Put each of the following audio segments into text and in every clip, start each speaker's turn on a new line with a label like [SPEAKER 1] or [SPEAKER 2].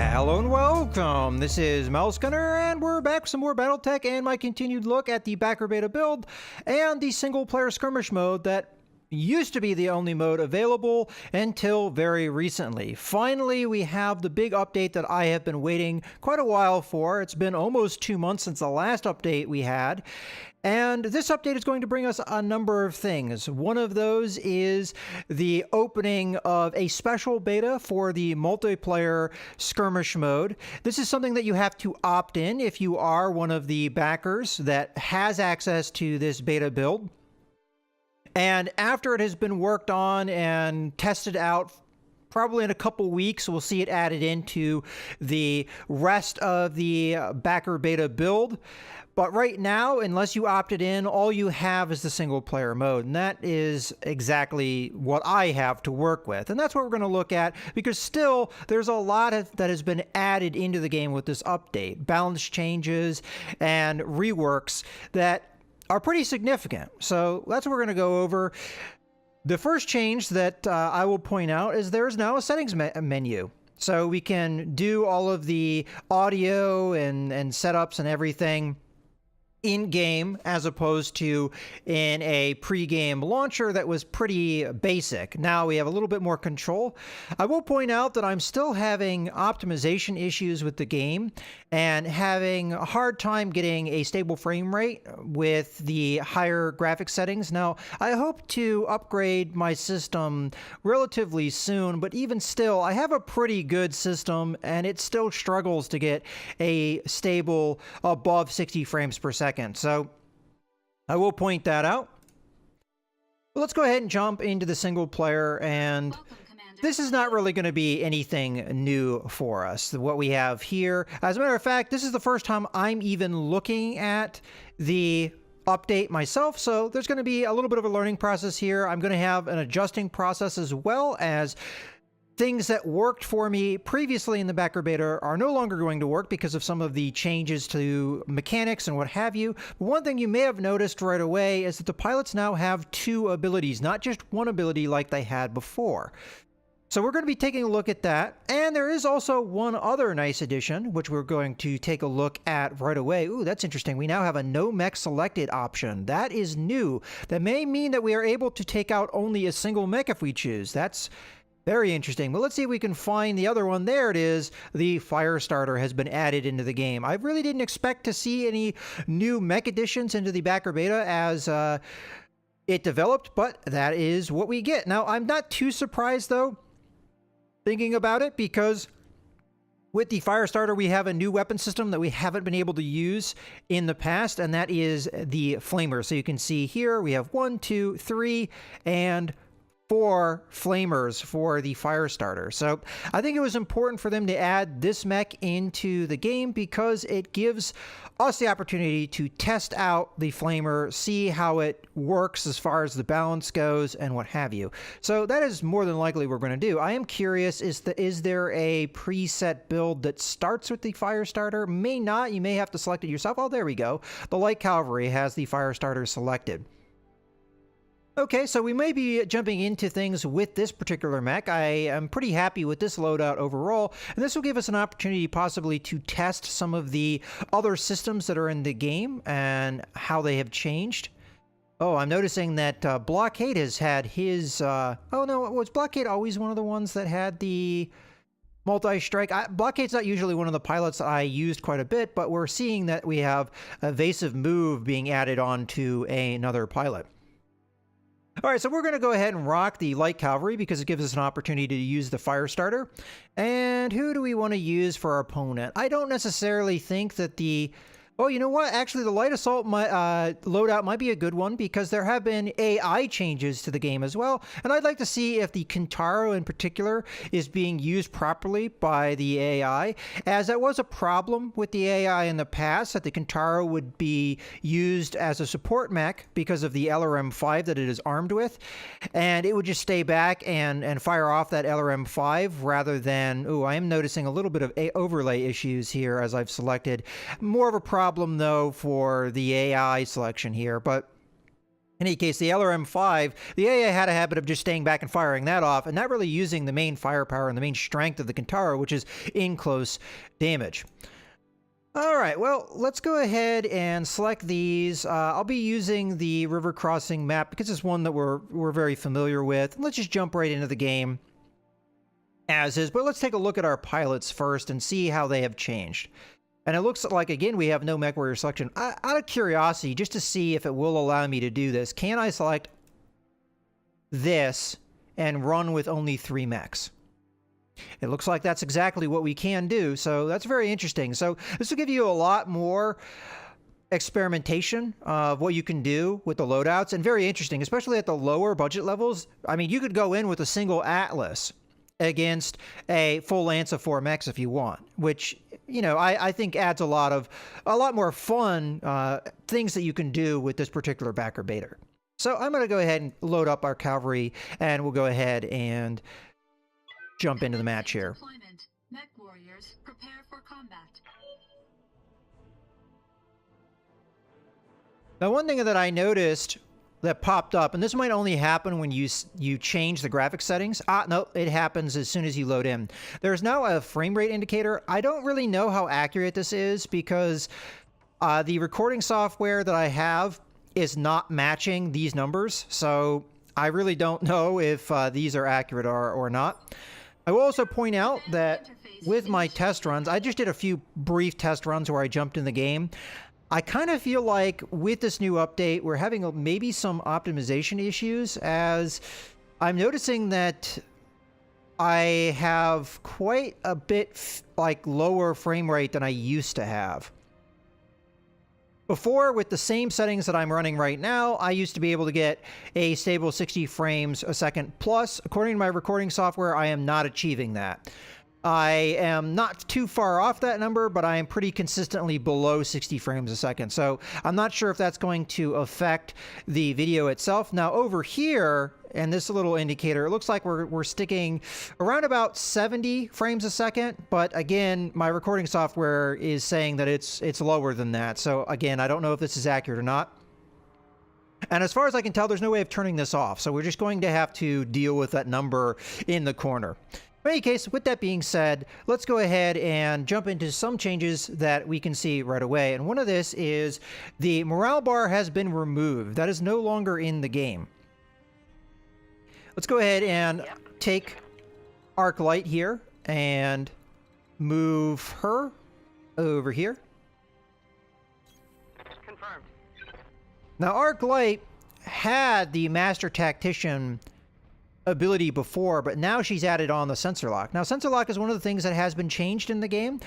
[SPEAKER 1] Hello and welcome, this is Gunner, and we're back with some more BattleTech and my continued look at the backer beta build and the single player skirmish mode that used to be the only mode available until very recently. Finally, we have the big update that I have been waiting quite a while for. It's been almost 2 months since the last update we had. And this update is going to bring us a number of things. One of those is the opening of a special beta for the multiplayer skirmish mode. This is something that you have to opt in if you are one of the backers that has access to this beta build. And after it has been worked on and tested out, probably in a couple weeks, we'll see it added into the rest of the backer beta build. But right now, unless you opted in, all you have is the single player mode. And that is exactly what I have to work with. And that's what we're going to look at, because still there's a lot that has been added into the game with this update. Balance changes and reworks that are pretty significant. So that's what we're going to go over. The first change that I will point out is there is now a settings menu. So we can do all of the audio and setups and everything in-game, as opposed to in a pre-game launcher that was pretty basic. Now we have a little bit more control. I will point out that I'm still having optimization issues with the game and having a hard time getting a stable frame rate with the higher graphics settings. Now, I hope to upgrade my system relatively soon, but even still, I have a pretty good system and it still struggles to get a stable above 60 frames per second. So I will point that out. Let's go ahead and jump into the single player, and this is not really going to be anything new for us, what we have here. As a matter of fact, this is the first time I'm even looking at the update myself, so there's going to be a little bit of a learning process here. I'm going to have an adjusting process, as well as things that worked for me previously in the backer beta are no longer going to work because of some of the changes to mechanics and what have you. But one thing you may have noticed right away is that the pilots now have 2 abilities, not just 1 ability like they had before. So we're going to be taking a look at that. And there is also one other nice addition, which we're going to take a look at right away. Ooh, that's interesting. We now have a no mech selected option. That is new. That may mean that we are able to take out only a single mech if we choose. That's very interesting. Well, let's see if we can find the other one. There it is. The fire starter has been added into the game. I really didn't expect to see any new mech additions into the backer beta as it developed, but that is what we get. Now, I'm not too surprised, though, thinking about it, because with the fire starter, we have a new weapon system that we haven't been able to use in the past, and that is the flamer. So you can see here we have 1, 2, 3, and 4 flamers for the fire starter. So I think it was important for them to add this mech into the game because it gives us the opportunity to test out the flamer, see how it works as far as the balance goes and what have you. So that is more than likely what we're going to do. I am curious, is there a preset build that starts with the fire starter? May not. You may have to select it yourself. Oh, there we go. The light cavalry has the fire starter selected. Okay, so we may be jumping into things with this particular mech. I am pretty happy with this loadout overall, and this will give us an opportunity possibly to test some of the other systems that are in the game and how they have changed. Oh, I'm noticing that Blockade has had his... oh no, was Blockade always one of the ones that had the multi-strike? Blockade's not usually one of the pilots that I used quite a bit, but we're seeing that we have evasive move being added on to another pilot. All right, so we're going to go ahead and rock the light cavalry because it gives us an opportunity to use the fire starter. And who do we want to use for our opponent? I don't necessarily think that the... Oh, you know what? Actually, the light assault loadout might be a good one because there have been AI changes to the game as well. And I'd like to see if the Kintaro in particular is being used properly by the AI, as that was a problem with the AI in the past, that the Kintaro would be used as a support mech because of the LRM-5 that it is armed with. And it would just stay back and fire off that LRM-5 rather than... Ooh, I am noticing a little bit of overlay issues here as I've selected. More of a problem, though, for the AI selection here, but In any case, the LRM-5, the AA had a habit of just staying back and firing that off, and not really using the main firepower and the main strength of the Kintaro, which is in close damage. All right, well, let's go ahead and select these. I'll be using the river crossing map because it's one that we're very familiar with. Let's just jump right into the game as is, but let's take a look at our pilots first and see how they have changed. And it looks like, again, we have no mech warrior selection. Out of curiosity, just to see if it will allow me to do this, can I select this and run with only 3 mechs? It looks like that's exactly what we can do, so that's very interesting. So this will give you a lot more experimentation of what you can do with the loadouts, and very interesting, especially at the lower budget levels. I mean, you could go in with a single Atlas against a full lance of 4 mechs if you want, which, you know, I think adds a lot more fun things that you can do with this particular backer baiter. So I'm going to go ahead and load up our cavalry, and we'll go ahead and jump into the match here.
[SPEAKER 2] Mech warriors, prepare for combat.
[SPEAKER 1] Now, one thing that I noticed that popped up, and this might only happen when you change the graphics settings. No, it happens as soon as you load in. There's now a frame rate indicator. I don't really know how accurate this is because the recording software that I have is not matching these numbers, so I really don't know if these are accurate or not. I will also point out that with my test runs, I just did a few brief test runs where I jumped in the game. I kind of feel like with this new update, we're having maybe some optimization issues, as I'm noticing that I have quite a bit like lower frame rate than I used to have. Before, with the same settings that I'm running right now, I used to be able to get a stable 60 frames a second plus. According to my recording software, I am not achieving that. I am not too far off that number, but I am pretty consistently below 60 frames a second. So I'm not sure if that's going to affect the video itself. Now over here, and this little indicator, it looks like we're sticking around about 70 frames a second. But again, my recording software is saying that it's lower than that. So again, I don't know if this is accurate or not. And as far as I can tell, there's no way of turning this off. So we're just going to have to deal with that number in the corner. In any case, with that being said, let's go ahead and jump into some changes that we can see right away. And one of this is the morale bar has been removed. That is no longer in the game. Let's go ahead and take Arc Light here and move her over here.
[SPEAKER 3] Confirmed.
[SPEAKER 1] Now, Arc Light had the Master Tactician ability before, but now she's added on the sensor lock. Now, sensor lock is one of the things that has been changed in the game.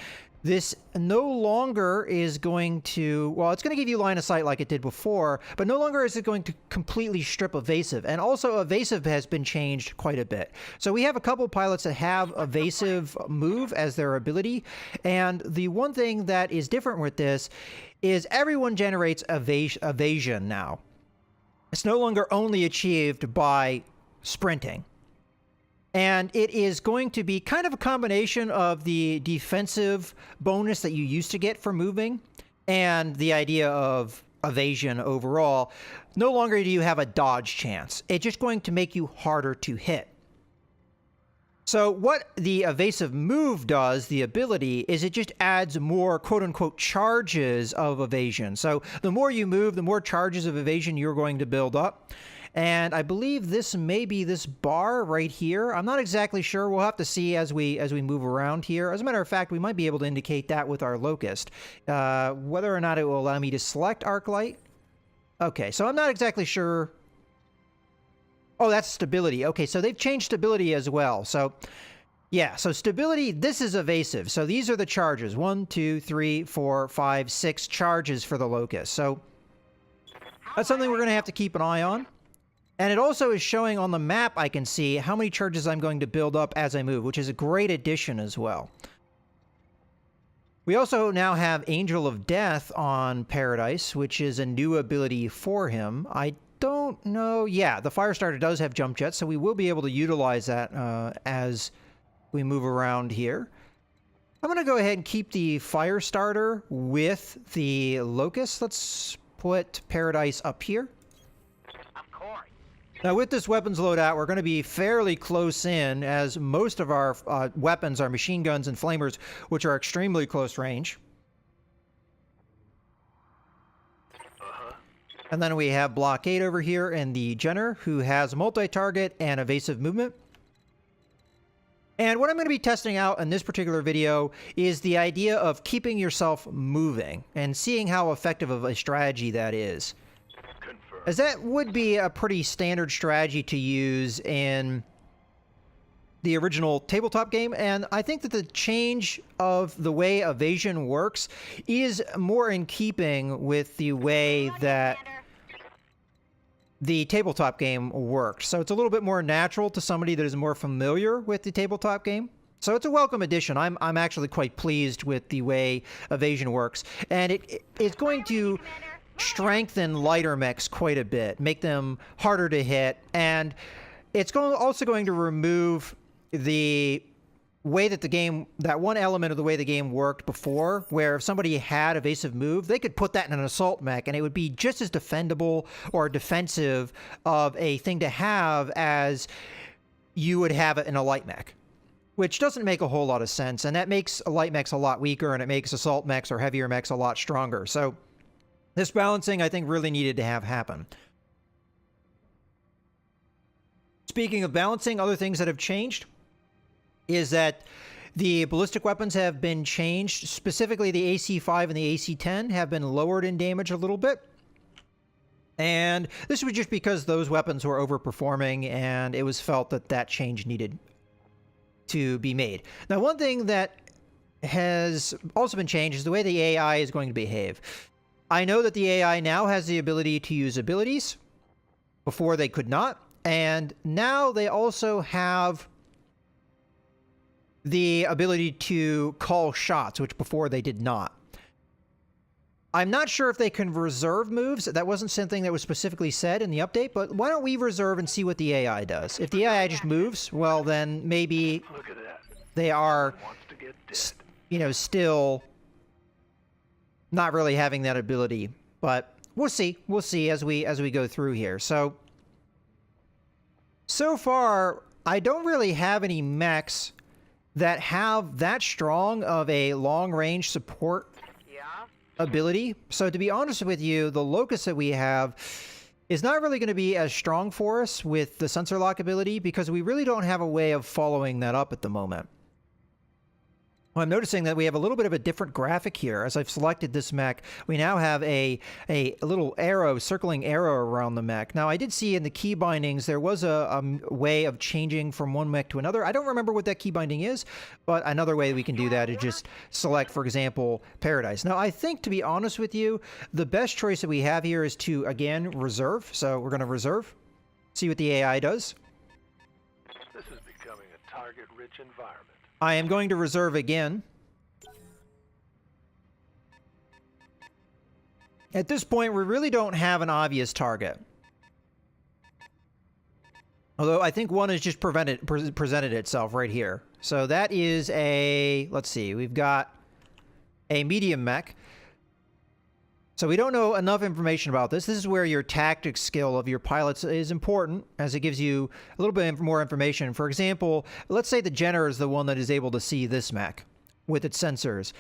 [SPEAKER 1] This no longer is going to, well, it's going to give you line of sight like it did before, but no longer is it going to completely strip evasive. And also evasive has been changed quite a bit. So we have a couple pilots that have evasive move as their ability. And the one thing that is different with this is everyone generates evasion now. It's no longer only achieved by sprinting. And it is going to be kind of a combination of the defensive bonus that you used to get for moving and the idea of evasion overall. No longer do you have a dodge chance. It's just going to make you harder to hit. So what the evasive move does, the ability, is it just adds more quote-unquote charges of evasion. So the more you move, the more charges of evasion you're going to build up. And I believe this may be this bar right here. I'm not exactly sure. We'll have to see as we move around here. As a matter of fact, we might be able to indicate that with our locust. Whether or not it will allow me to select arc light. Okay, so I'm not exactly sure. Oh, that's stability. Okay, so they've changed stability as well. So yeah, so stability, this is evasive. So these are the charges. 1, 2, 3, 4, 5, 6 charges for the locust. So that's something we're going to have to keep an eye on. And it also is showing on the map, I can see how many charges I'm going to build up as I move, which is a great addition as well. We also now have Angel of Death on Paradise, which is a new ability for him. I don't know. Yeah, the Firestarter does have jump jets, so we will be able to utilize that as we move around here. I'm going to go ahead and keep the Firestarter with the Locust. Let's put Paradise up here. Now with this weapons loadout, we're going to be fairly close in, as most of our weapons are machine guns and flamers, which are extremely close range. And then we have Blockade over here and the Jenner, who has multi-target and evasive movement. And what I'm going to be testing out in this particular video is the idea of keeping yourself moving and seeing how effective of a strategy that is. As that would be a pretty standard strategy to use in the original tabletop game, and I think that the change of the way evasion works is more in keeping with the way that the tabletop game worked. So it's a little bit more natural to somebody that is more familiar with the tabletop game. So it's a welcome addition. I'm actually quite pleased with the way evasion works, and it's going to strengthen lighter mechs quite a bit, make them harder to hit, and it's also going to remove the way that the game, that one element of the way the game worked before, where if somebody had evasive move, they could put that in an assault mech and it would be just as defendable or defensive of a thing to have as you would have it in a light mech, which doesn't make a whole lot of sense, and that makes light mechs a lot weaker, and it makes assault mechs or heavier mechs a lot stronger. So this balancing, I think, really needed to have happen. Speaking of balancing, other things that have changed is that the ballistic weapons have been changed. Specifically, the AC-5 and the AC-10 have been lowered in damage a little bit. And this was just because those weapons were overperforming, and it was felt that that change needed to be made. Now, one thing that has also been changed is the way the AI is going to behave. I know that the AI now has the ability to use abilities. Before they could not. And now they also have the ability to call shots, which before they did not. I'm not sure if they can reserve moves. That wasn't something that was specifically said in the update, but why don't we reserve and see what the AI does? If the AI just moves, well, then maybe they are, you know, still not really having that ability. But we'll see. We'll see as we go through here. So far, I don't really have any mechs that have that strong of a long-range support ability. So to be honest with you, the Locust that we have is not really going to be as strong for us with the sensor lock ability, because we really don't have a way of following that up at the moment. Well, I'm noticing that we have a little bit of a different graphic here. As I've selected this mech, we now have a little arrow, circling arrow around the mech. Now, I did see in the key bindings there was a way of changing from one mech to another. I don't remember what that key binding is, but another way we can do that is just select, for example, Paradise. Now, I think, to be honest with you, the best choice that we have here is to, again, reserve. So we're going to reserve, see what the AI does.
[SPEAKER 3] This is becoming a target-rich environment.
[SPEAKER 1] I am going to reserve again. At this point, we really don't have an obvious target. Although I think one has just presented itself right here. So that is a, let's see, we've got a medium mech. So we don't know enough information about this. This is where your tactics skill of your pilots is important, as it gives you a little bit more information. For example, let's say the Jenner is the one that is able to see this mech with its sensors.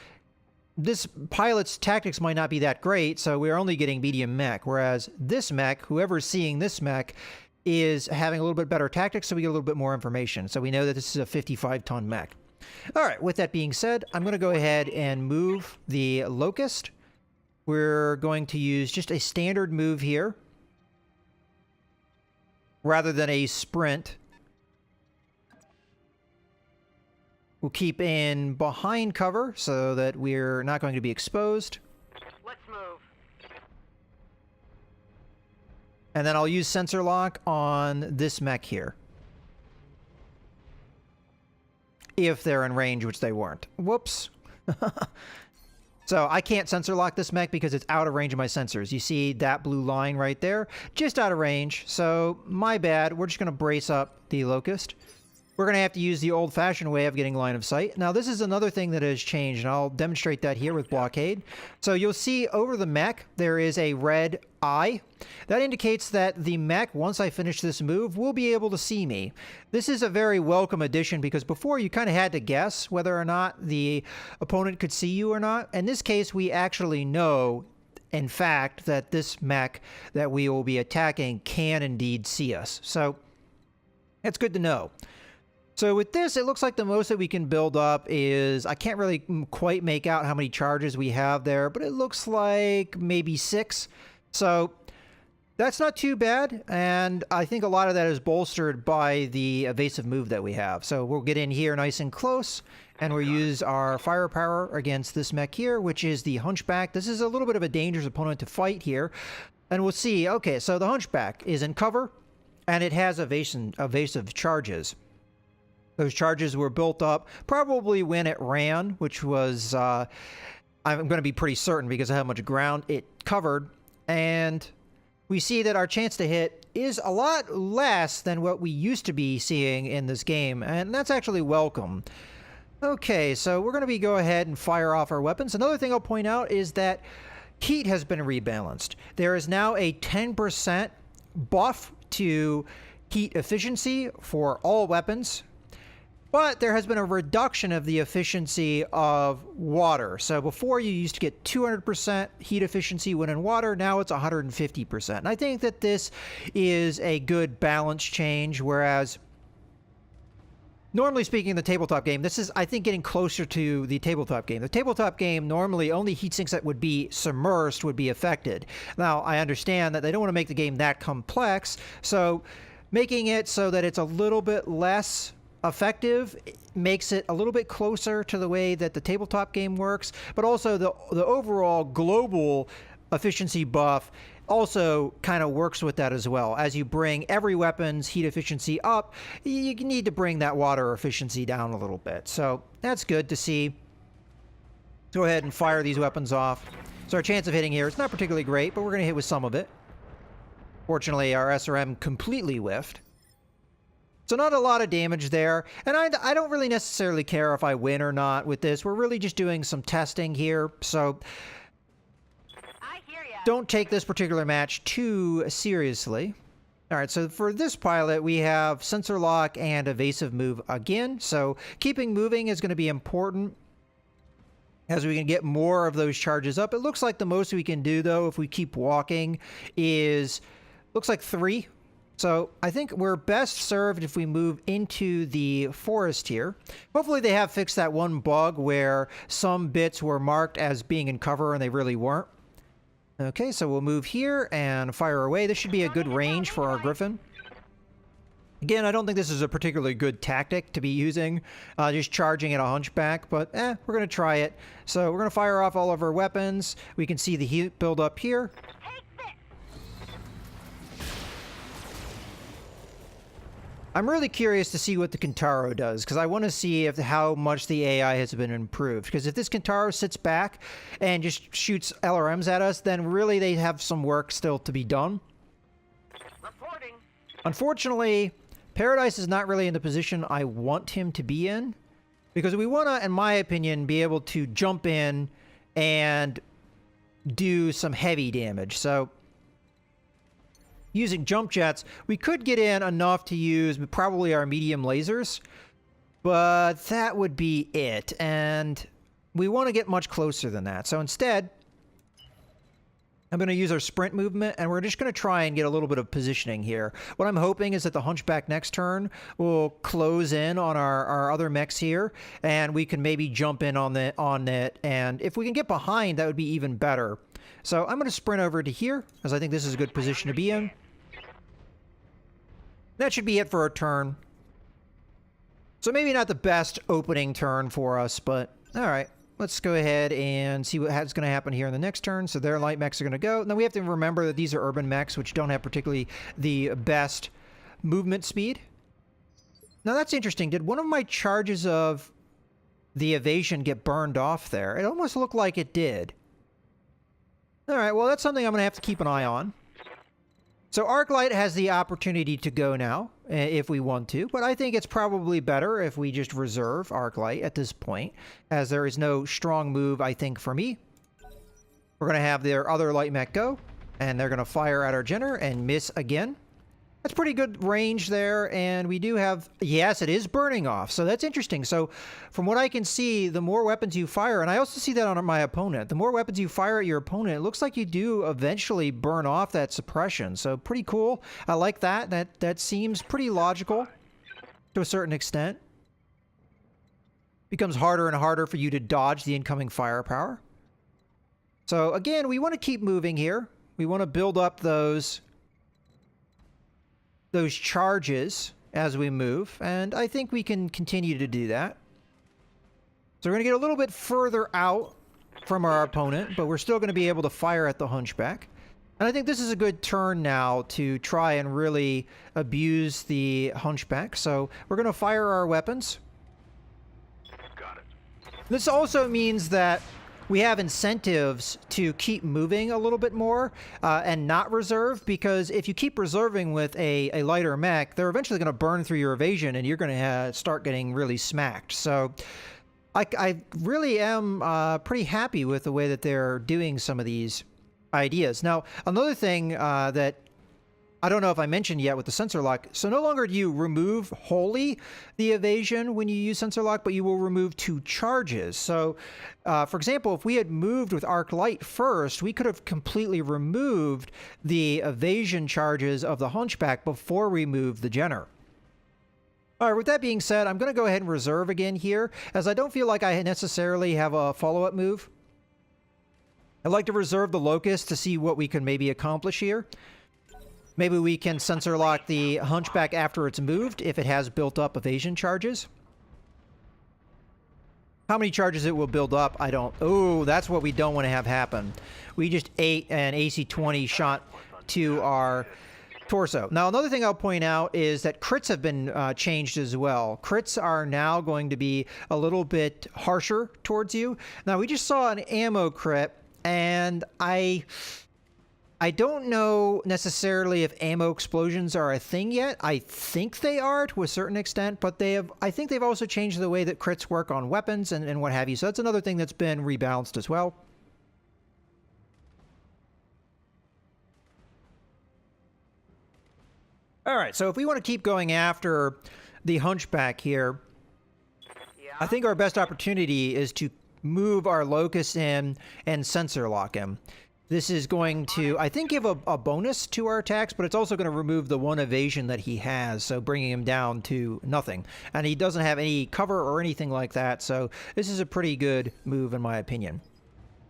[SPEAKER 1] This pilot's tactics might not be that great, so we're only getting medium mech, whereas this mech, whoever's seeing this mech, is having a little bit better tactics, so we get a little bit more information. So we know that this is a 55-ton mech. All right, with that being said, I'm going to go ahead and move the Locust. We're going to use just a standard move here rather than a sprint. We'll keep in behind cover so that we're not going to be exposed.
[SPEAKER 4] Let's move.
[SPEAKER 1] And then I'll use sensor lock on this mech here. If they're in range, which they weren't. Whoops. So I can't sensor lock this mech because it's out of range of my sensors. You see that blue line right there? Just out of range. So my bad. We're just going to brace up the Locust. we're going to have to use the old-fashioned way of getting line of sight. Now, this is another thing that has changed, and I'll demonstrate that here with blockade. So you'll see over the mech, there is a red eye. That indicates that the mech, once I finish this move, will be able to see me. This is a very welcome addition because before you kind of had to guess whether or not the opponent could see you or not. In this case, we actually know, in fact, that this mech that we will be attacking can indeed see us. So that's good to know. So with this, it looks like the most that we can build up is, I can't really quite make out how many charges we have there, but it looks like maybe 6. So that's not too bad, and I think a lot of that is bolstered by the evasive move that we have. So we'll get in here nice and close, and we'll use our firepower against this mech here, which is the Hunchback. This is a little bit of a dangerous opponent to fight here, and we'll see. Okay, so the Hunchback is in cover, and it has evasive charges. Those charges were built up probably when it ran, which was, I'm going to be pretty certain because of how much ground it covered. And we see that our chance to hit is a lot less than what we used to be seeing in this game. And that's actually welcome. Okay, so we're going to go ahead and fire off our weapons. Another thing I'll point out is that heat has been rebalanced. There is now a 10% buff to heat efficiency for all weapons. But there has been a reduction of the efficiency of water. So before you used to get 200% heat efficiency when in water, now it's 150%. And I think that this is a good balance change, whereas normally speaking in the tabletop game, this is, I think, getting closer to the tabletop game. The tabletop game, normally only heat sinks that would be submersed would be affected. Now, I understand that they don't want to make the game that complex, so making it so that it's a little bit less effective makes it a little bit closer to the way that the tabletop game works, but also the overall global efficiency buff also kind of works with that as well. As you bring every weapon's heat efficiency up, you need to bring that water efficiency down a little bit. So that's good to see. Go ahead and fire these weapons off. So our chance of hitting here is not particularly great, but we're going to hit with some of it. Fortunately, our SRM completely whiffed. So not a lot of damage there, and I don't really necessarily care if I win or not with this. We're really just doing some testing here, so don't take this particular match too seriously. All right, so for this pilot, we have sensor lock and evasive move again, so keeping moving is going to be important as we can get more of those charges up. It looks like the most we can do, though, if we keep walking is, looks like 3. So I think we're best served if we move into the forest here. Hopefully they have fixed that one bug where some bits were marked as being in cover and they really weren't. Okay, so we'll move here and fire away. This should be a good range for our Griffin. Again, I don't think this is a particularly good tactic to be using, just charging at a Hunchback, but we're going to try it. So we're going to fire off all of our weapons. We can see the heat build up here. I'm really curious to see what the Kintaro does, because I want to see how much the AI has been improved. Because if this Kintaro sits back and just shoots LRMs at us, then really they have some work still to be done.
[SPEAKER 4] Reporting.
[SPEAKER 1] Unfortunately, Paradise is not really in the position I want him to be in, because we want to, in my opinion, be able to jump in and do some heavy damage. So using jump jets, we could get in enough to use probably our medium lasers, but that would be it, and we want to get much closer than that. So instead, I'm going to use our sprint movement, and we're just going to try and get a little bit of positioning here. What I'm hoping is that the Hunchback next turn will close in on our other mechs here, and we can maybe jump in on it, and if we can get behind, that would be even better. So I'm going to sprint over to here, as I think this is a good position to be in. That should be it for our turn. So maybe not the best opening turn for us, but all right. Let's go ahead and see what's going to happen here in the next turn. So their light mechs are going to go. Now we have to remember that these are urban mechs, which don't have particularly the best movement speed. Now that's interesting. Did one of my charges of the evasion get burned off there? It almost looked like it did. All right, well, that's something I'm going to have to keep an eye on. So Arclight has the opportunity to go now, if we want to, but I think it's probably better if we just reserve Arclight at this point, as there is no strong move, I think, for me. We're going to have their other light mech go, and they're going to fire at our Jenner and miss again. That's pretty good range there, and we do have... Yes, it is burning off, so that's interesting. So from what I can see, the more weapons you fire, and I also see that on my opponent, the more weapons you fire at your opponent, it looks like you do eventually burn off that suppression. So pretty cool. I like that. That seems pretty logical to a certain extent. Becomes harder and harder for you to dodge the incoming firepower. So again, we want to keep moving here. We want to build up those charges as we move, and I think we can continue to do that. So we're going to get a little bit further out from our opponent, but we're still going to be able to fire at the Hunchback. And I think this is a good turn now to try and really abuse the Hunchback. So we're going to fire our weapons.
[SPEAKER 3] Got it.
[SPEAKER 1] This also means that we have incentives to keep moving a little bit more and not reserve, because if you keep reserving with a lighter mech, they're eventually going to burn through your evasion and you're going to start getting really smacked. So I really am pretty happy with the way that they're doing some of these ideas. Now, another thing that I don't know if I mentioned yet with the sensor lock. So no longer do you remove wholly the evasion when you use sensor lock, but you will remove 2 charges. So, for example, if we had moved with arc light first, we could have completely removed the evasion charges of the Hunchback before we moved the Jenner. All right, with that being said, I'm going to go ahead and reserve again here, as I don't feel like I necessarily have a follow-up move. I'd like to reserve the Locust to see what we can maybe accomplish here. Maybe we can sensor lock the Hunchback after it's moved if it has built up evasion charges. How many charges it will build up, I don't... Oh, that's what we don't want to have happen. We just ate an AC-20 shot to our torso. Now, another thing I'll point out is that crits have been changed as well. Crits are now going to be a little bit harsher towards you. Now, we just saw an ammo crit, and I don't know necessarily if ammo explosions are a thing yet. I think they are to a certain extent, but I think they've also changed the way that crits work on weapons and what have you. So that's another thing that's been rebalanced as well. All right, so if we want to keep going after the Hunchback here, I think our best opportunity is to move our Locust in and sensor lock him. This is going to, I think, give a bonus to our attacks, but it's also going to remove the 1 evasion that he has, so bringing him down to nothing. And he doesn't have any cover or anything like that, so this is a pretty good move in my opinion.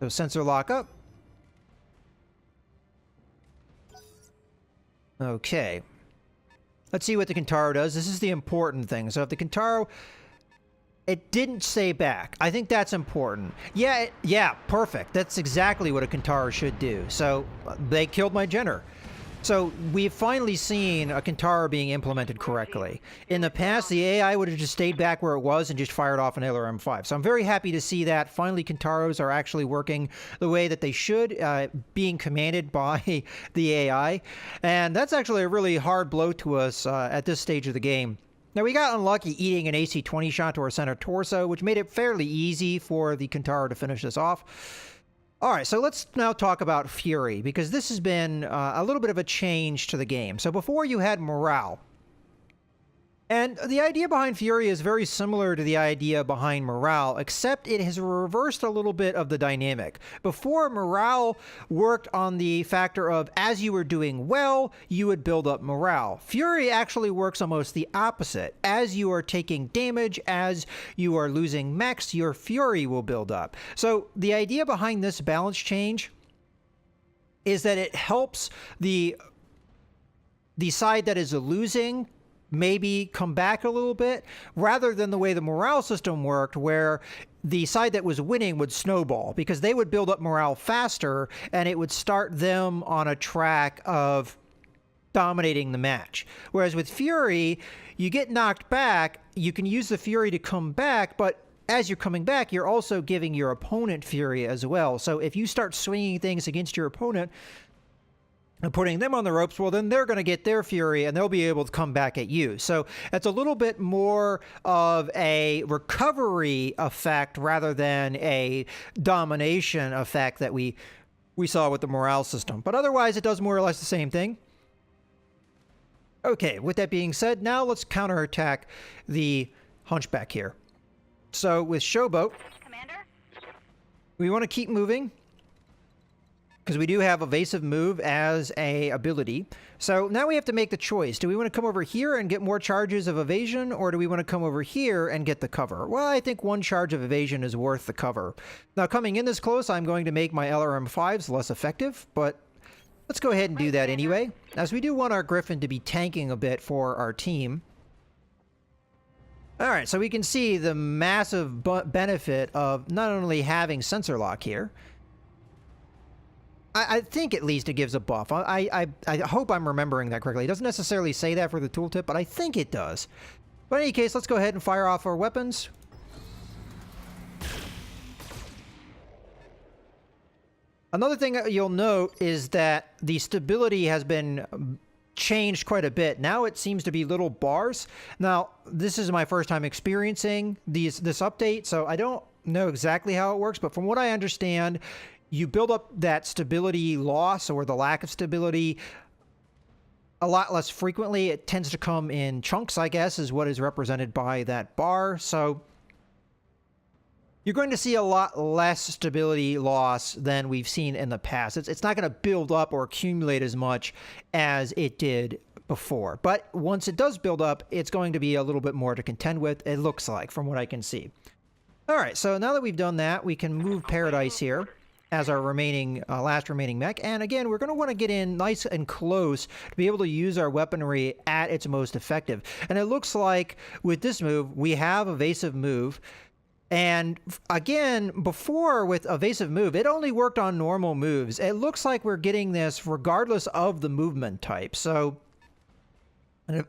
[SPEAKER 1] So sensor lock up. Okay. Let's see what the Kintaro does. This is the important thing. So if the Kintaro... It didn't stay back. I think that's important. Yeah, perfect. That's exactly what a Kintaro should do. So they killed my Jenner. So we've finally seen a Kintaro being implemented correctly. In the past, the AI would have just stayed back where it was and just fired off an LRM-5. So I'm very happy to see that. Finally, Kintaros are actually working the way that they should, being commanded by the AI. And that's actually a really hard blow to us at this stage of the game. Now, we got unlucky eating an AC-20 shot to our center torso, which made it fairly easy for the Kintaro to finish this off. All right, so let's now talk about Fury, because this has been a little bit of a change to the game. So before you had morale. And the idea behind Fury is very similar to the idea behind morale, except it has reversed a little bit of the dynamic. Before, morale worked on the factor of as you were doing well, you would build up morale. Fury actually works almost the opposite. As you are taking damage, as you are losing mechs, your Fury will build up. So the idea behind this balance change is that it helps the side that is losing maybe come back a little bit, rather than the way the morale system worked, where the side that was winning would snowball, because they would build up morale faster and it would start them on a track of dominating the match. Whereas with Fury, you get knocked back, you can use the Fury to come back, but as you're coming back, you're also giving your opponent Fury as well. So if you start swinging things against your opponent, and putting them on the ropes, well, then they're going to get their fury and they'll be able to come back at you. So it's a little bit more of a recovery effect rather than a domination effect that we saw with the morale system. But otherwise, it does more or less the same thing. Okay, with that being said, now let's counterattack the Hunchback here. So with Showboat,
[SPEAKER 4] Commander?
[SPEAKER 1] we want to keep moving, because we do have evasive move as a ability. So now we have to make the choice. Do we want to come over here and get more charges of evasion, or do we want to come over here and get the cover? Well, I think one charge of evasion is worth the cover. Now, coming in this close, I'm going to make my LRM-5s less effective, but let's go ahead and do that anyway, as we do want our Griffin to be tanking a bit for our team. All right, so we can see the massive benefit of not only having sensor lock here, I think at least it gives a buff. I hope I'm remembering that correctly. It doesn't necessarily say that for the tooltip, but I think it does. But in any case, let's go ahead and fire off our weapons. Another thing that you'll note is that the stability has been changed quite a bit. Now it seems to be little bars. Now, this is my first time experiencing this update, so I don't know exactly how it works, but from what I understand, you build up that stability loss or the lack of stability a lot less frequently. It tends to come in chunks, I guess, is what is represented by that bar. So you're going to see a lot less stability loss than we've seen in the past. It's not going to build up or accumulate as much as it did before. But once it does build up, it's going to be a little bit more to contend with, it looks like, from what I can see. All right, so now that we've done that, we can move Paradise here as our remaining last remaining mech. And again, we're going to want to get in nice and close to be able to use our weaponry at its most effective. And it looks like with this move, we have evasive move. And again, before with evasive move, it only worked on normal moves. It looks like we're getting this regardless of the movement type. So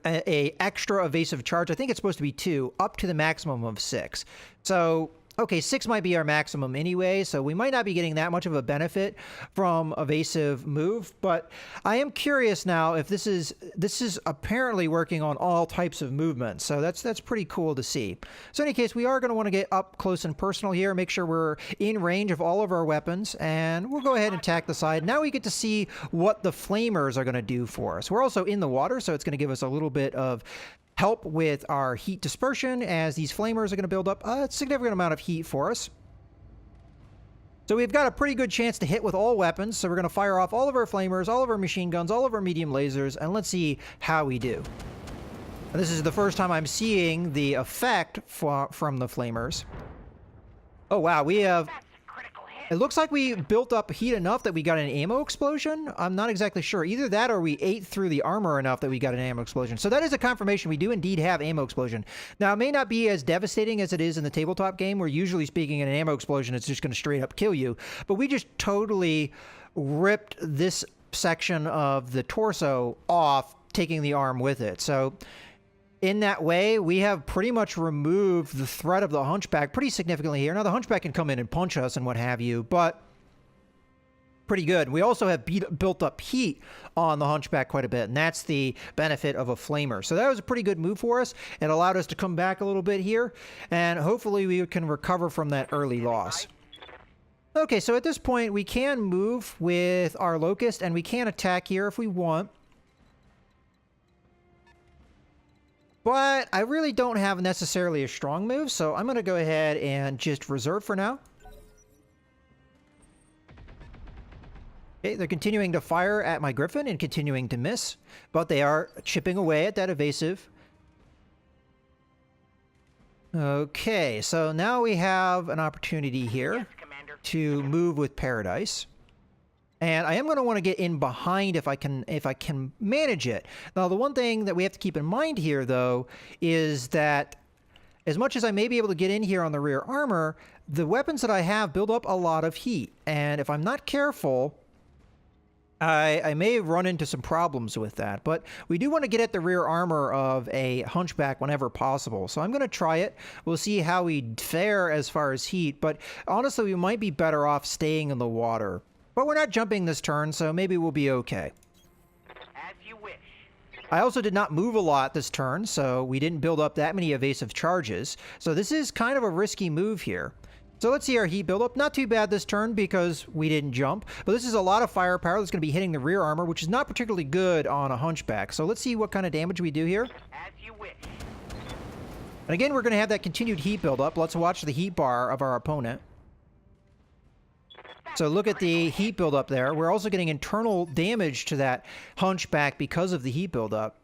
[SPEAKER 1] a extra evasive charge, I think it's supposed to be 2, up to the maximum of 6. So okay, 6 might be our maximum anyway, so we might not be getting that much of a benefit from evasive move, but I am curious now if this is apparently working on all types of movements, so that's pretty cool to see. So in any case, we are going to want to get up close and personal here, make sure we're in range of all of our weapons, and we'll go ahead and attack the side. Now we get to see what the flamers are going to do for us. We're also in the water, so it's going to give us a little bit of help with our heat dispersion, as these flamers are going to build up a significant amount of heat for us. So we've got a pretty good chance to hit with all weapons, so we're going to fire off all of our flamers, all of our machine guns, all of our medium lasers, and let's see how we do. And this is the first time I'm seeing the effect from the flamers. Oh wow, we have... It looks like we built up heat enough that we got an ammo explosion. I'm not exactly sure. Either that or we ate through the armor enough that we got an ammo explosion. So that is a confirmation. We do indeed have ammo explosion. Now, it may not be as devastating as it is in the tabletop game, where usually speaking in an ammo explosion, it's just going to straight up kill you. But we just totally ripped this section of the torso off, taking the arm with it. So in that way, we have pretty much removed the threat of the Hunchback pretty significantly here. Now, the Hunchback can come in and punch us and what have you, but pretty good. We also have built up heat on the Hunchback quite a bit, and that's the benefit of a flamer. So that was a pretty good move for us. It allowed us to come back a little bit here, and hopefully we can recover from that early loss. Okay, so at this point, we can move with our Locust, and we can attack here if we want. But I really don't have necessarily a strong move, so I'm going to go ahead and just reserve for now. Okay, they're continuing to fire at my Griffin and continuing to miss, but they are chipping away at that evasive. Okay, so now we have an opportunity here to move with Paradise. And I am going to want to get in behind if I can manage it. Now, the one thing that we have to keep in mind here, though, is that as much as I may be able to get in here on the rear armor, the weapons that I have build up a lot of heat. And if I'm not careful, I may run into some problems with that. But we do want to get at the rear armor of a Hunchback whenever possible. So I'm going to try it. We'll see how we fare as far as heat. But honestly, we might be better off staying in the water. But we're not jumping this turn, so maybe we'll be okay. I also did not move a lot this turn, so we didn't build up that many evasive charges. So this is kind of a risky move here. So let's see our heat buildup. Not too bad this turn because we didn't jump. But this is a lot of firepower that's going to be hitting the rear armor, which is not particularly good on a hunchback. So let's see what kind of damage we do here.
[SPEAKER 4] As you wish.
[SPEAKER 1] And again, we're going to have that continued heat buildup. Let's watch the heat bar of our opponent. So look at the heat buildup there. We're also getting internal damage to that hunchback because of the heat buildup.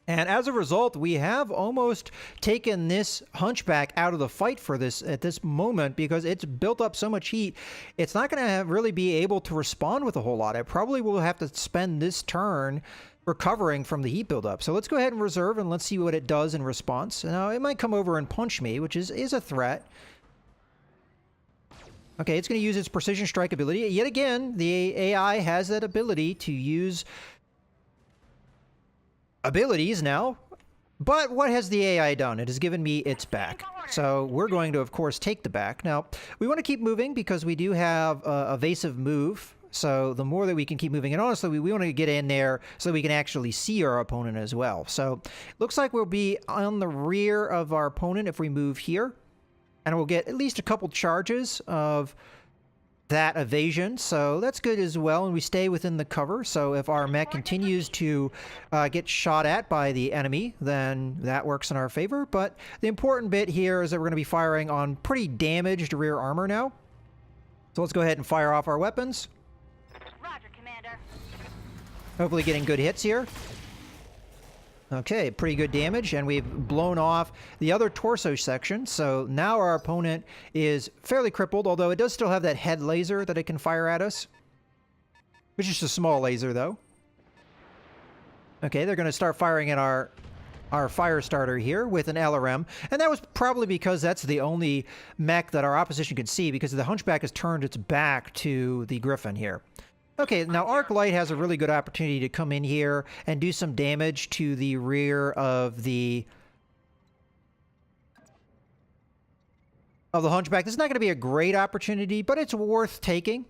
[SPEAKER 1] And as a result, we have almost taken this hunchback out of the fight for this at this moment because it's built up so much heat. It's not going to really be able to respond with a whole lot. I probably will have to spend this turn recovering from the heat buildup. So let's go ahead and reserve and let's see what it does in response. Now, it might come over and punch me, which is a threat. Okay, it's going to use its precision strike ability. Yet again, the AI has that ability to use abilities now. But what has the AI done? It has given me its back. So we're going to, of course, take the back. Now, we want to keep moving because we do have a evasive move. So the more that we can keep moving, and honestly, we want to get in there so we can actually see our opponent as well. So it looks like we'll be on the rear of our opponent if we move here. And we'll get at least a couple charges of that evasion, so that's good as well, and we stay within the cover. So if our mech continues to get shot at by the enemy, then that works in our favor. But the important bit here is that we're going to be firing on pretty damaged rear armor now. So let's go ahead and fire off our weapons.
[SPEAKER 4] Roger, Commander.
[SPEAKER 1] Hopefully getting good hits here. Okay, pretty good damage, and we've blown off the other torso section, so now our opponent is fairly crippled, although it does still have that head laser that it can fire at us. It's just a small laser, though. Okay, they're going to start firing at our fire starter here with an LRM, and that was probably because that's the only mech that our opposition could see, because the Hunchback has turned its back to the Griffin here. Okay, now Arc Light has a really good opportunity to come in here and do some damage to the rear of the Hunchback. This is not going to be a great opportunity, but it's worth taking.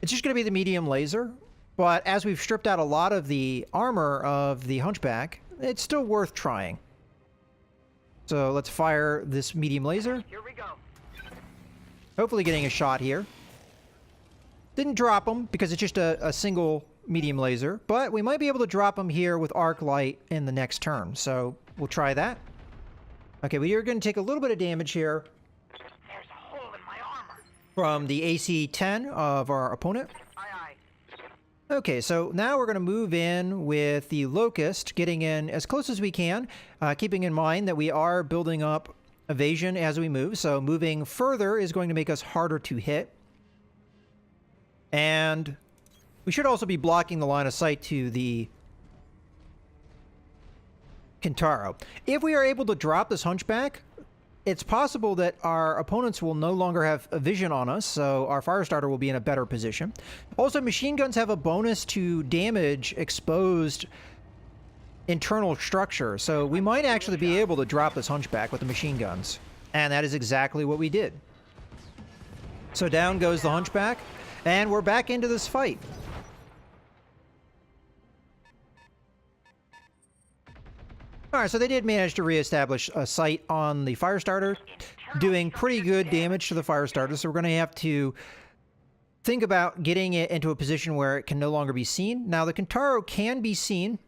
[SPEAKER 1] It's just going to be the medium laser, but as we've stripped out a lot of the armor of the Hunchback, it's still worth trying. So let's fire this medium laser.
[SPEAKER 4] Here we go.
[SPEAKER 1] Hopefully getting a shot here. Didn't drop them because it's just a single medium laser, but we might be able to drop them here with Arc Light in the next turn. So we'll try that. Okay, we are going to take a little bit of damage here
[SPEAKER 4] There's a hole in my armor.
[SPEAKER 1] from the AC-10 of our opponent.
[SPEAKER 4] Aye, aye.
[SPEAKER 1] Okay, so now we're going to move in with the Locust, getting in as close as we can, keeping in mind that we are building up evasion as we move. So moving further is going to make us harder to hit. And we should also be blocking the line of sight to the Kintaro. If we are able to drop this Hunchback, it's possible that our opponents will no longer have a vision on us, so our Firestarter will be in a better position. Also, machine guns have a bonus to damage exposed internal structure, so we might actually be able to drop this Hunchback with the machine guns. And that is exactly what we did. So down goes the Hunchback. And we're back into this fight. Alright, so they did manage to reestablish a sight on the Firestarter, doing pretty good damage to the Firestarter, so we're going to have to think about getting it into a position where it can no longer be seen. Now, the Kintaro can be seen,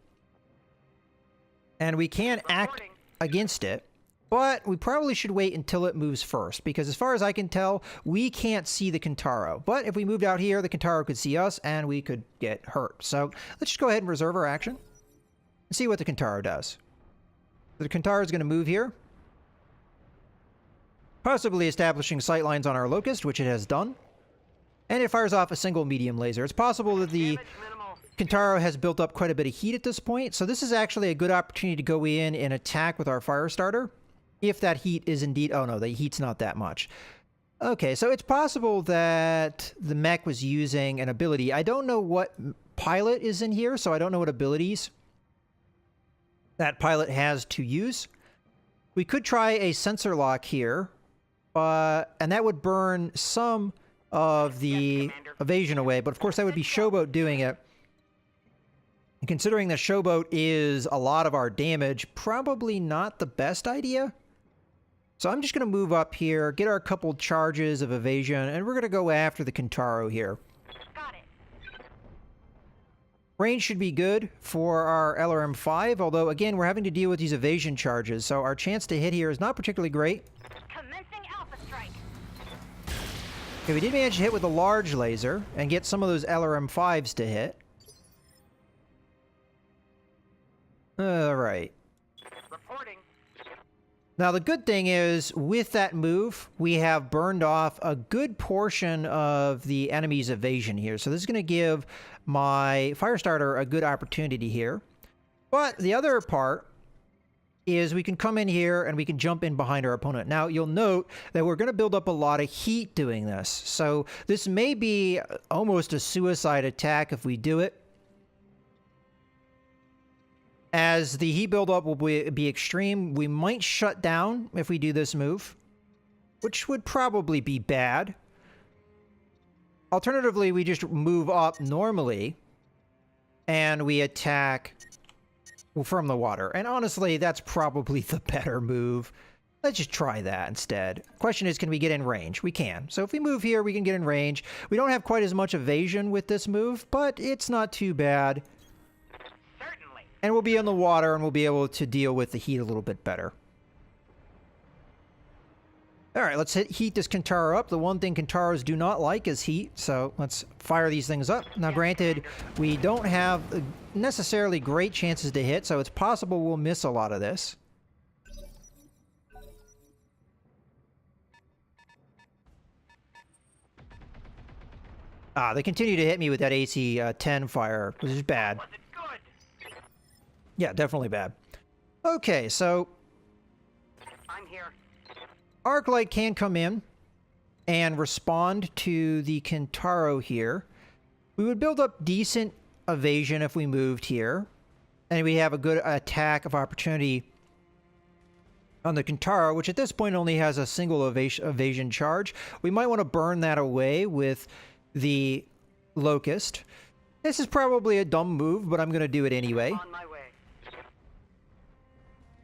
[SPEAKER 1] and we can act against it. But we probably should wait until it moves first, because as far as I can tell, we can't see the Kintaro. But if we moved out here, the Kintaro could see us, and we could get hurt. So let's just go ahead and reserve our action and see what the Kintaro does. The Kintaro is going to move here, possibly establishing sight lines on our Locust, which it has done. And it fires off a single medium laser. It's possible that the
[SPEAKER 4] Damage minimal.
[SPEAKER 1] Kintaro has built up quite a bit of heat at this point, so this is actually a good opportunity to go in and attack with our Firestarter. If that heat is indeed... Oh, no, the heat's not that much. Okay, so it's possible that the mech was using an ability. I don't know what pilot is in here, so I don't know what abilities that pilot has to use. We could try a sensor lock here, and that would burn some of the evasion away, but of course that would be Showboat doing it. And considering the showboat is a lot of our damage, probably not the best idea. So I'm just going to move up here, get our couple charges of evasion, and we're going to go after the Kintaro here.
[SPEAKER 4] Got it.
[SPEAKER 1] Range should be good for our LRM-5, although again, we're having to deal with these evasion charges, so our chance to hit here is not particularly great.
[SPEAKER 4] Commencing Alpha Strike.
[SPEAKER 1] Okay, we did manage to hit with a large laser and get some of those LRM-5s to hit. Alright.
[SPEAKER 4] Reporting.
[SPEAKER 1] Now the good thing is, with that move, we have burned off a good portion of the enemy's evasion here. So this is going to give my Firestarter a good opportunity here. But the other part is we can come in here and we can jump in behind our opponent. Now you'll note that we're going to build up a lot of heat doing this. So this may be almost a suicide attack if we do it. As the heat buildup will be extreme, we might shut down if we do this move, which would probably be bad. Alternatively, we just move up normally, and we attack from the water. And honestly, that's probably the better move. Let's just try that instead. Question is, can we get in range? We can. So if we move here, we can get in range. We don't have quite as much evasion with this move, but it's not too bad. And we'll be in the water, and we'll be able to deal with the heat a little bit better. All right, let's heat this Kintaro up. The one thing Kintaros do not like is heat, so let's fire these things up. Now, granted, we don't have necessarily great chances to hit, so it's possible we'll miss a lot of this. They continue to hit me with that AC-10 fire, which is bad. Yeah, definitely bad. Okay, so
[SPEAKER 4] I'm here.
[SPEAKER 1] Arclight can come in and respond to the Kintaro here. We would build up decent evasion if we moved here, and we have a good attack of opportunity on the Kintaro, which at this point only has a single evasion charge. We might want to burn that away with the Locust. This is probably a dumb move, but I'm going to do it anyway.
[SPEAKER 4] On my way.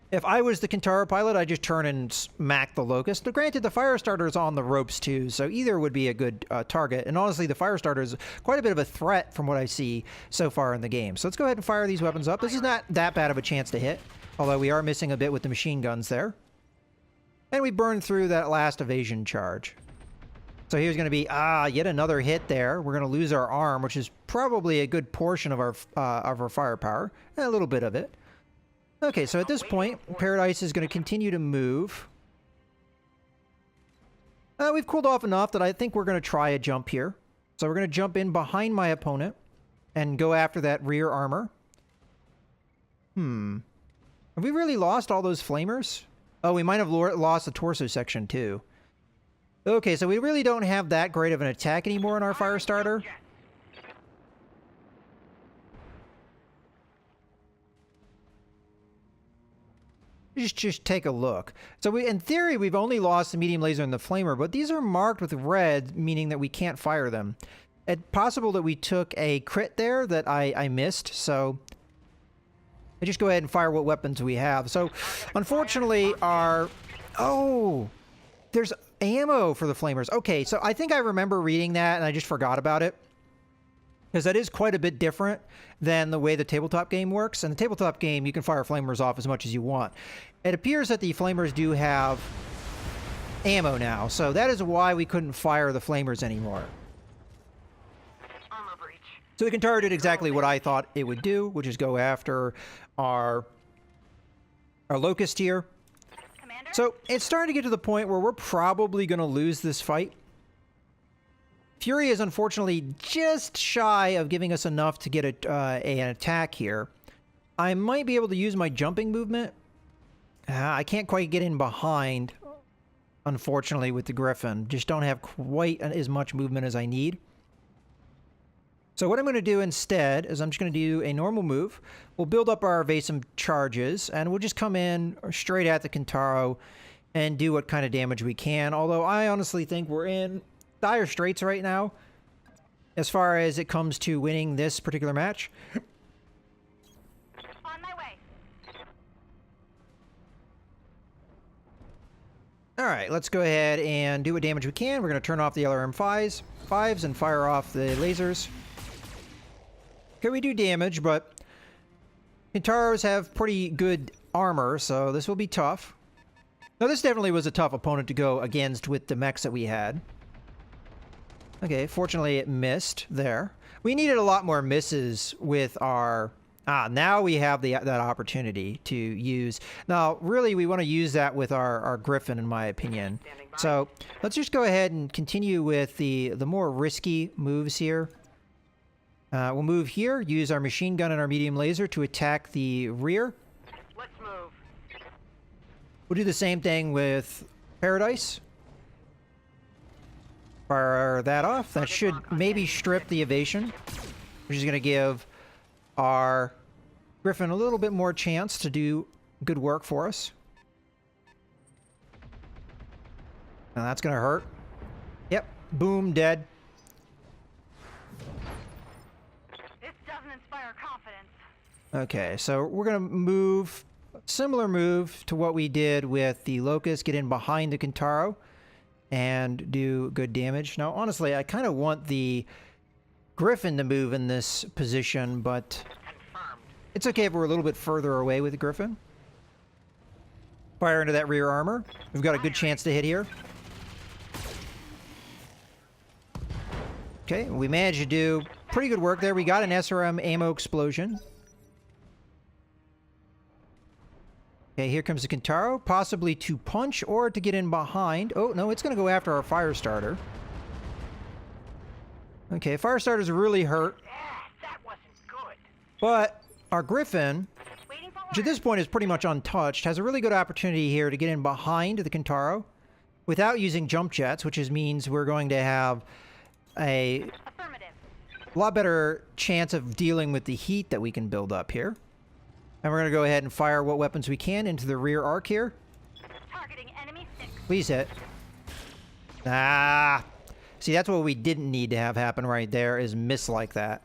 [SPEAKER 1] If I was the Kintaro pilot, I'd just turn and smack the Locust. But granted, the Firestarter's on the ropes too, so either would be a good target. And honestly, the Firestarter is quite a bit of a threat from what I see so far in the game. So let's go ahead and fire these weapons up. This is not that bad of a chance to hit, although we are missing a bit with the machine guns there. And we burn through that last evasion charge. So here's going to be, yet another hit there. We're going to lose our arm, which is probably a good portion of our firepower. A little bit of it. Okay, so at this point, Paradise is going to continue to move. We've cooled off enough that I think we're going to try a jump here. So we're going to jump in behind my opponent and go after that rear armor. Have we really lost all those flamers? Oh, we might have lost the torso section too. Okay, so we really don't have that great of an attack anymore in our Firestarter. Just take a look. So in theory, we've only lost the medium laser and the flamer, but these are marked with red, meaning that we can't fire them. It's possible that we took a crit there that I missed, so I just go ahead and fire what weapons we have. So unfortunately, there's ammo for the flamers. Okay, so I think I remember reading that and I just forgot about it. Because that is quite a bit different than the way the tabletop game works. In the tabletop game, you can fire flamers off as much as you want. It appears that the flamers do have ammo now, so that is why we couldn't fire the flamers anymore.
[SPEAKER 4] Armor breach.
[SPEAKER 1] So the Kintaro did exactly what I thought it would do, which is go after our Locust here.
[SPEAKER 4] Commander?
[SPEAKER 1] So it's starting to get to the point where we're probably going to lose this fight. Fury is unfortunately just shy of giving us enough to get an attack here. I might be able to use my jumping movement. I can't quite get in behind, unfortunately, with the Griffin. Just don't have quite as much movement as I need. So what I'm going to do instead is I'm just going to do a normal move. We'll build up our evasive charges, and we'll just come in straight at the Kintaro and do what kind of damage we can. Although I honestly think we're in dire straits right now as far as it comes to winning this particular match. All right, let's go ahead and do what damage we can. We're going to turn off the LRM-5s and fire off the lasers. Okay, we do damage, but Kintaros have pretty good armor, so this will be tough. Now, this definitely was a tough opponent to go against with the mechs that we had. Okay, fortunately it missed there. We needed a lot more misses with our... now we have that opportunity to use. Now, really, we want to use that with our Griffin, in my opinion. So let's just go ahead and continue with the more risky moves here. We'll move here, use our machine gun and our medium laser to attack the rear.
[SPEAKER 4] Let's move.
[SPEAKER 1] We'll do the same thing with Paradise. Fire that off. That should maybe strip the evasion, which is going to give our Griffin a little bit more chance to do good work for us. Now that's going to hurt. Yep. Boom. Dead.
[SPEAKER 4] This doesn't inspire confidence.
[SPEAKER 1] Okay, so we're going to move, similar move to what we did with the Locust, get in behind the Kintaro and do good damage. Now, honestly, I kind of want the Griffin to move in this position, but it's okay if we're a little bit further away with the Griffin. Fire into that rear armor. We've got a good chance to hit here. Okay, we managed to do pretty good work there. We got an SRM ammo explosion. Okay, here comes the Kintaro, possibly to punch or to get in behind. Oh, no, it's going to go after our fire starter. Okay, fire starter's really hurt.
[SPEAKER 4] That wasn't good.
[SPEAKER 1] But our Griffin, which at this point is pretty much untouched, has a really good opportunity here to get in behind the Kintaro without using jump jets, which means we're going to have a lot better chance of dealing with the heat that we can build up here. And we're going to go ahead and fire what weapons we can into the rear arc here.
[SPEAKER 4] Targeting enemy 6.
[SPEAKER 1] Please hit. See, that's what we didn't need to have happen right there, is miss like that.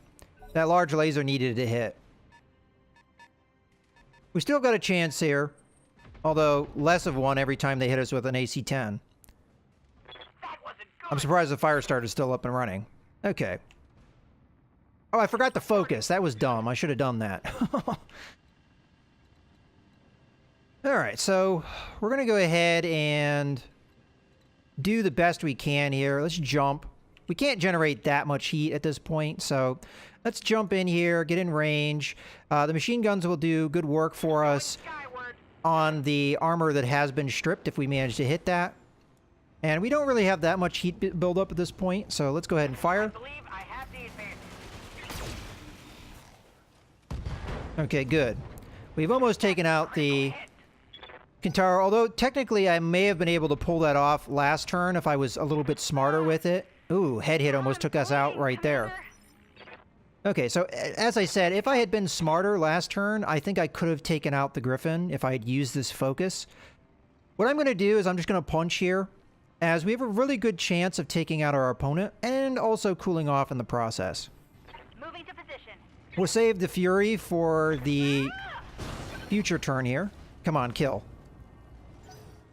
[SPEAKER 1] That large laser needed to hit. We still got a chance here, although less of one every time they hit us with an AC-10.
[SPEAKER 4] That wasn't good.
[SPEAKER 1] I'm surprised the fire starter's still up and running. Okay. Oh, I forgot to focus. That was dumb. I should have done that. Alright, so we're going to go ahead and do the best we can here. Let's jump. We can't generate that much heat at this point, so let's jump in here, get in range. The machine guns will do good work for us on the armor that has been stripped if we manage to hit that. And we don't really have that much heat build up at this point, so let's go ahead and fire.
[SPEAKER 4] I believe I have the advantage.
[SPEAKER 1] Okay, good. We've almost taken out the Kintaro, although technically I may have been able to pull that off last turn if I was a little bit smarter with it. Ooh, head hit almost took us out right there. Okay, so as I said, if I had been smarter last turn, I think I could have taken out the Griffin if I had used this focus. What I'm going to do is I'm just going to punch here, as we have a really good chance of taking out our opponent and also cooling off in the process.
[SPEAKER 4] Moving to position.
[SPEAKER 1] We'll save the Fury for the future turn here. Come on, kill.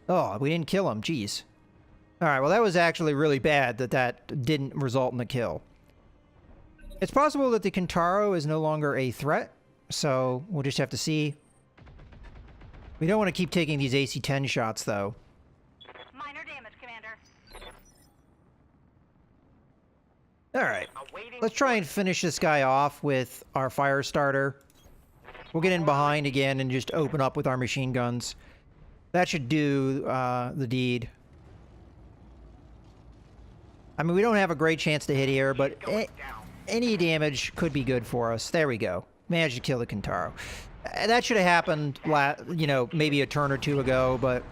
[SPEAKER 1] Oh, we didn't kill him. Jeez. Alright, well that was actually really bad that didn't result in the kill. It's possible that the Kintaro is no longer a threat, so we'll just have to see. We don't want to keep taking these AC-10 shots, though.
[SPEAKER 4] Minor damage, Commander.
[SPEAKER 1] Alright, let's try and finish this guy off with our fire starter. We'll get in behind again and just open up with our machine guns. That should do the deed. I mean, we don't have a great chance to hit here, but any damage could be good for us. There we go. Managed to kill the Kintaro. That should have happened, maybe a turn or two ago, but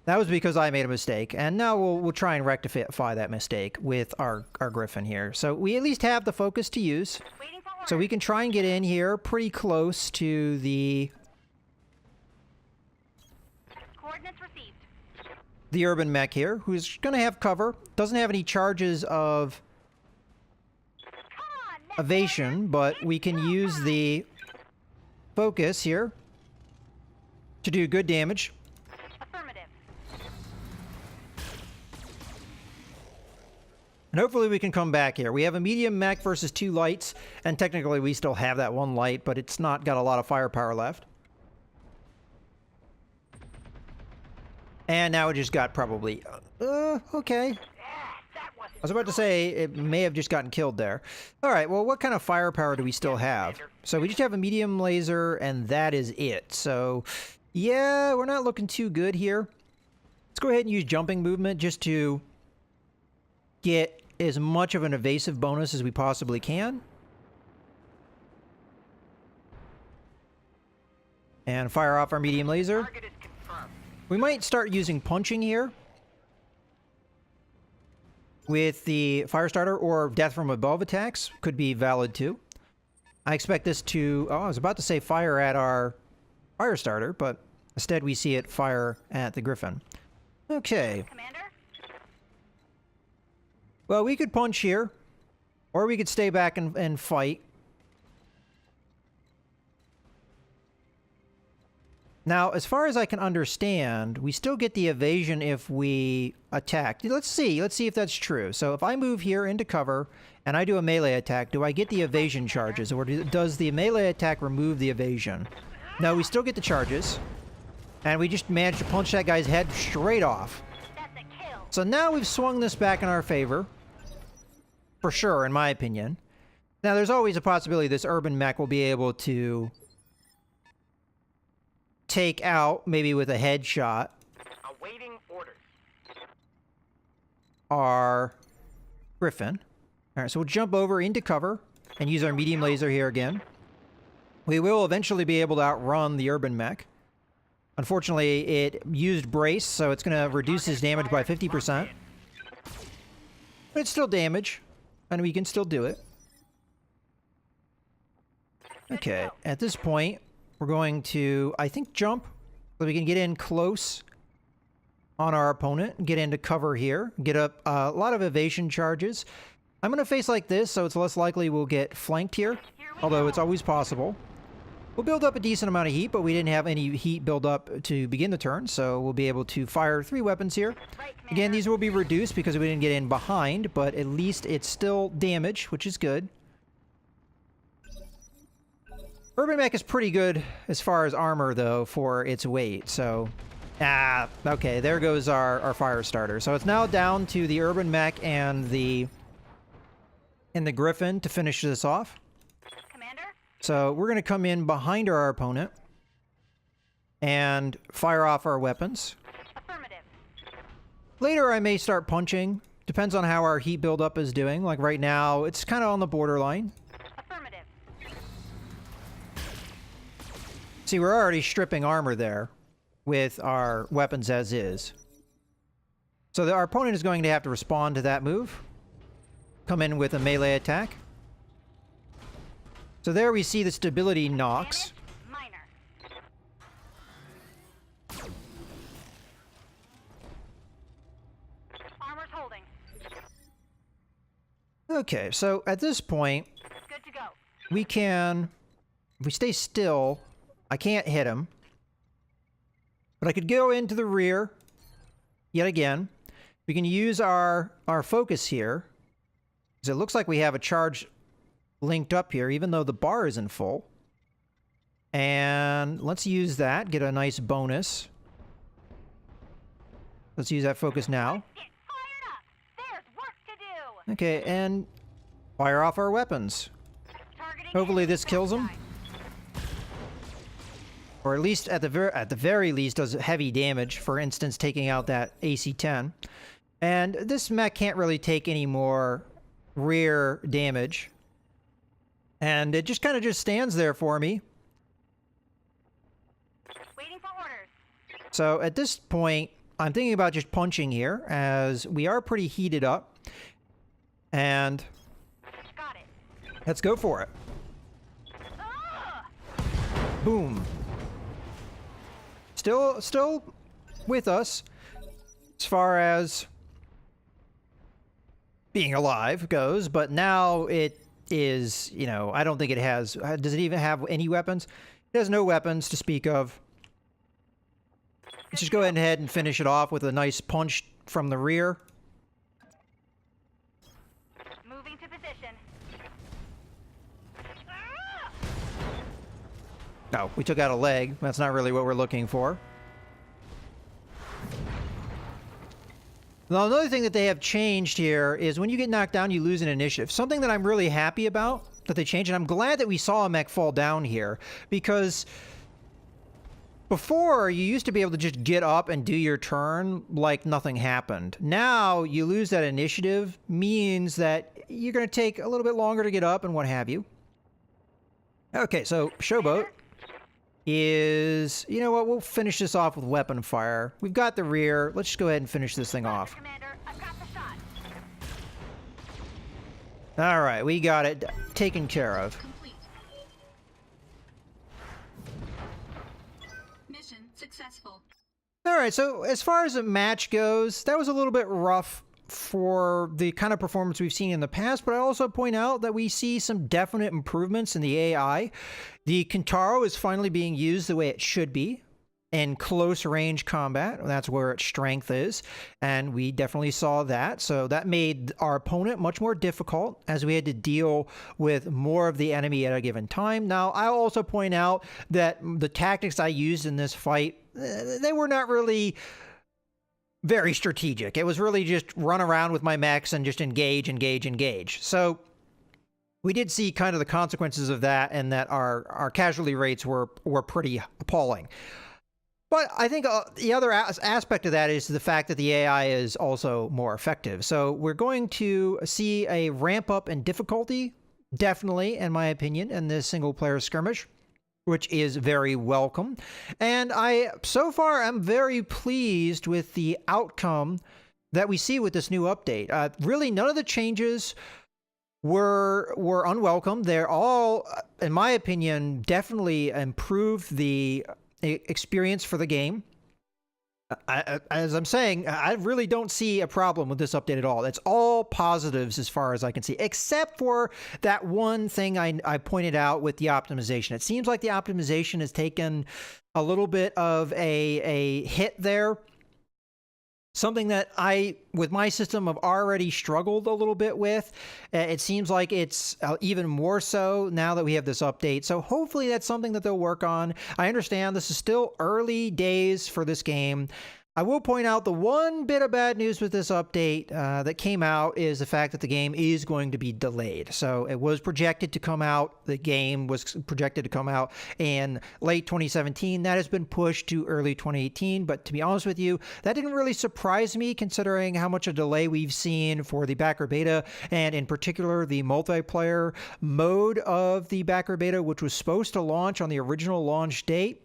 [SPEAKER 1] that was because I made a mistake. And now we'll try and rectify that mistake with our Griffin here. So we at least have the focus to use. So we can try and get in here pretty close to the urban mech here, who's going to have cover. Doesn't have any charges of evasion, but we can use the focus here to do good damage.
[SPEAKER 4] Affirmative.
[SPEAKER 1] And hopefully we can come back here. We have a medium mech versus 2 lights, and technically we still have that 1 light, but it's not got a lot of firepower left. And now it just got probably... okay. I was about to say it may have just gotten killed there. All right, well, what kind of firepower do we still have? So we just have a medium laser, and that is it. So, yeah, we're not looking too good here. Let's go ahead and use jumping movement just to get as much of an evasive bonus as we possibly can. And fire off our medium laser. We might start using punching here with the Firestarter, or death from above attacks could be valid too. I expect this to... Oh, I was about to say fire at our Firestarter, but instead we see it fire at the Griffin. Okay.
[SPEAKER 4] Commander?
[SPEAKER 1] Well, we could punch here, or we could stay back and fight. Now, as far as I can understand, we still get the evasion if we attack. Let's see if that's true. So if I move here into cover and I do a melee attack, do I get the evasion charges, or does the melee attack remove the evasion? No, we still get the charges, and we just managed to punch that guy's head straight off.
[SPEAKER 4] That's a kill.
[SPEAKER 1] So now we've swung this back in our favor, for sure, in my opinion. Now, there's always a possibility this urban mech will be able to take out, maybe with a headshot,
[SPEAKER 4] Awaiting orders.
[SPEAKER 1] our Griffin. All right, so we'll jump over into cover and use our medium laser here again. We will eventually be able to outrun the urban mech. Unfortunately, it used brace, so it's going to reduce his damage by 50%. But it's still damage, and we can still do it. Okay, at this point, we're going to, I think, jump so we can get in close on our opponent, get into cover here, get up a lot of evasion charges. I'm going to face like this, so it's less likely we'll get flanked here, although it's always possible. We'll build up a decent amount of heat, but we didn't have any heat build up to begin the turn, so we'll be able to fire 3 weapons here. Again, these will be reduced because we didn't get in behind, but at least it's still damage, which is good. Urban Mech is pretty good as far as armor, though, for its weight, so... okay, there goes our Firestarter. So it's now down to the Urban Mech and the Griffin to finish this off.
[SPEAKER 4] Commander?
[SPEAKER 1] So we're going to come in behind our opponent and fire off our weapons.
[SPEAKER 4] Affirmative.
[SPEAKER 1] Later I may start punching. Depends on how our heat buildup is doing. Like right now, it's kind of on the borderline.
[SPEAKER 4] Affirmative.
[SPEAKER 1] See, we're already stripping armor there with our weapons as is. So our opponent is going to have to respond to that move. Come in with a melee attack. So there we see the stability knocks.
[SPEAKER 4] Minor. Armor's holding.
[SPEAKER 1] Okay, so at this point,
[SPEAKER 4] Good to go.
[SPEAKER 1] we can... If we stay still, I can't hit him. But I could go into the rear, yet again. We can use our focus here, because it looks like we have a charge linked up here, even though the bar isn't full. And let's use that, get a nice bonus. Let's use that focus now.
[SPEAKER 4] Get fired up. There's work to do.
[SPEAKER 1] Okay, and fire off our weapons.
[SPEAKER 4] Targeting
[SPEAKER 1] Hopefully
[SPEAKER 4] enemy
[SPEAKER 1] this kills him.
[SPEAKER 4] side.
[SPEAKER 1] Or at least, at the very least, does heavy damage, for instance, taking out that AC-10. And this mech can't really take any more rear damage. And it just kind of just stands there for me.
[SPEAKER 4] Waiting for orders.
[SPEAKER 1] So at this point, I'm thinking about just punching here, as we are pretty heated up. And
[SPEAKER 4] Got it.
[SPEAKER 1] let's go for it.
[SPEAKER 4] Ah!
[SPEAKER 1] Boom. Still with us as far as being alive goes, but now it is, you know, I don't think it has... Does it even have any weapons? It has no weapons to speak of. Let's just go ahead and finish it off with a nice punch from the rear.
[SPEAKER 4] position.
[SPEAKER 1] No, we took out a leg. That's not really what we're looking for. Now, another thing that they have changed here is when you get knocked down, you lose an initiative. Something that I'm really happy about that they changed, and I'm glad that we saw a mech fall down here, because before, you used to be able to just get up and do your turn like nothing happened. Now, you lose that initiative, means that you're going to take a little bit longer to get up and what have you. Okay, so Showboat is, you know what, we'll finish this off with weapon fire. We've got the rear. Let's just go ahead and finish this thing off.
[SPEAKER 4] Commander, I've got the shot.
[SPEAKER 1] All right, we got it taken care of.
[SPEAKER 2] Complete. Mission successful.
[SPEAKER 1] All right, so as far as the match goes, that was a little bit rough for the kind of performance we've seen in the past, but I also point out that we see some definite improvements in the AI. The Kintaro is finally being used the way it should be in close range combat. That's where its strength is, and we definitely saw that. So that made our opponent much more difficult as we had to deal with more of the enemy at a given time. Now, I'll also point out that the tactics I used in this fight, they were not really very strategic. It was really just run around with my mechs and just engage, engage, engage. So we did see kind of the consequences of that, and that our casualty rates were pretty appalling. But I think the other aspect of that is the fact that the AI is also more effective. So we're going to see a ramp up in difficulty, definitely, in my opinion, in this single-player skirmish, which is very welcome. And so far, I'm very pleased with the outcome that we see with this new update. Really, none of the changes were unwelcome. They're all, in my opinion, definitely improved the experience for the game. As I'm saying, I really don't see a problem with this update at all. It's all positives as far as I can see, except for that one thing I pointed out with the optimization. It seems like the optimization has taken a little bit of a hit there. Something that with my system, have already struggled a little bit with. It seems like it's even more so now that we have this update. So hopefully that's something that they'll work on. I understand this is still early days for this game. I will point out the one bit of bad news with this update that came out is the fact that the game is going to be delayed. So it was projected to come out. The game was projected to come out in late 2017. That has been pushed to early 2018. But to be honest with you, that didn't really surprise me considering how much a delay we've seen for the backer beta, and in particular the multiplayer mode of the backer beta, which was supposed to launch on the original launch date.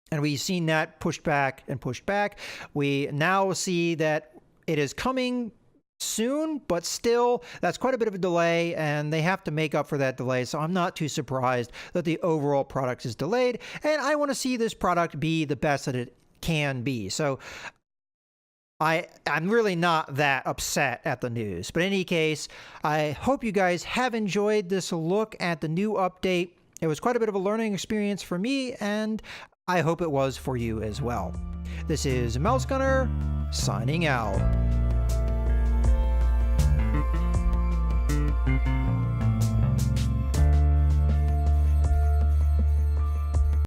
[SPEAKER 1] And we've seen that pushed back and pushed back. We now see that it is coming soon, but still, that's quite a bit of a delay, and they have to make up for that delay. So I'm not too surprised that the overall product is delayed, and I want to see this product be the best that it can be. So I'm really not that upset at the news. But in any case, I hope you guys have enjoyed this look at the new update. It was quite a bit of a learning experience for me, and I hope it was for you as well. This is Mouse Gunner, signing out.